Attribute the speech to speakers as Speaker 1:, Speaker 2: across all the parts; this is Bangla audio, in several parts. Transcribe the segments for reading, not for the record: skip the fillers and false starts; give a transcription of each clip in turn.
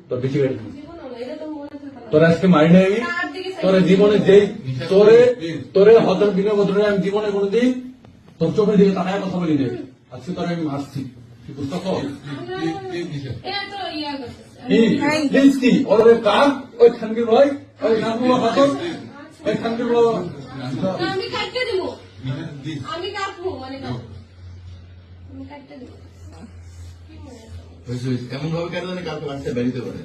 Speaker 1: তোর বেশি গাড়ি তোর আজকে মারি নাই আমি তোর জীবনে যেই তোরে হতার বিনা বদলে আমি জীবনে কোনোদিন তোর চোখের দিকে তাকায় কথা বলি নাই আজকে তোর আমি মারছি বুঝতে কি ওর কাজ ওই খানগির ভাই ওই নামগুলো হাতর ওই খানগির
Speaker 2: আমি কাটতে দিব আমি কাটবো মানে আমি কাটতে দিব
Speaker 3: এমন ভাবে কেন জানি কালকে বাচ্চা বেরিতে পারে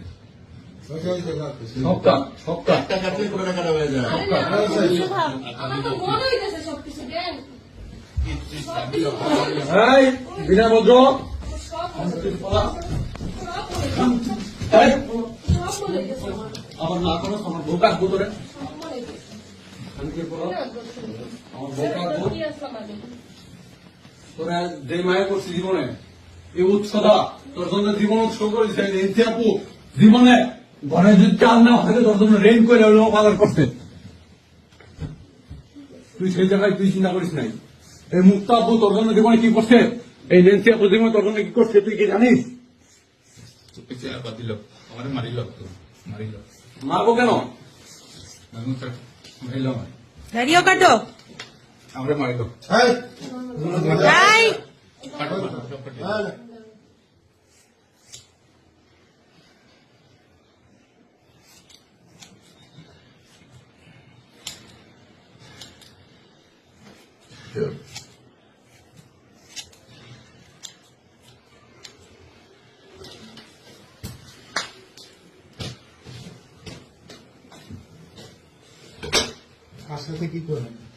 Speaker 1: সবটা সবটা
Speaker 3: একটা কাটলে পুরো টাকাটা হয়ে যায়
Speaker 2: আমার তো মনে হইতেছে সবকিছু দেন
Speaker 1: এই বিনা বদ্র আমার না করো আমার বউ কাটবো তোরে আমার বউ কাটবো তোরা যে মায়া করছি জীবনে এই উৎসদা তোর জন্য জীবন উৎসব করেছে আপু জীবনে ঘরে যদি চাল না থাকে তোর জন্য রেন করে পালন করতে তুই সেই জায়গায় তুই চিন্তা করিস নাই এই মুক্তা আপু তোর জন্য জীবনে কি করছে এই নেন্সি আপু জীবনে তোর জন্য কি করছে তুই কি জানিস মারবো কেন
Speaker 4: দাঁড়িয়েও কাটো
Speaker 1: আমরা মারিল
Speaker 4: যাই
Speaker 5: আসলে কি করবেন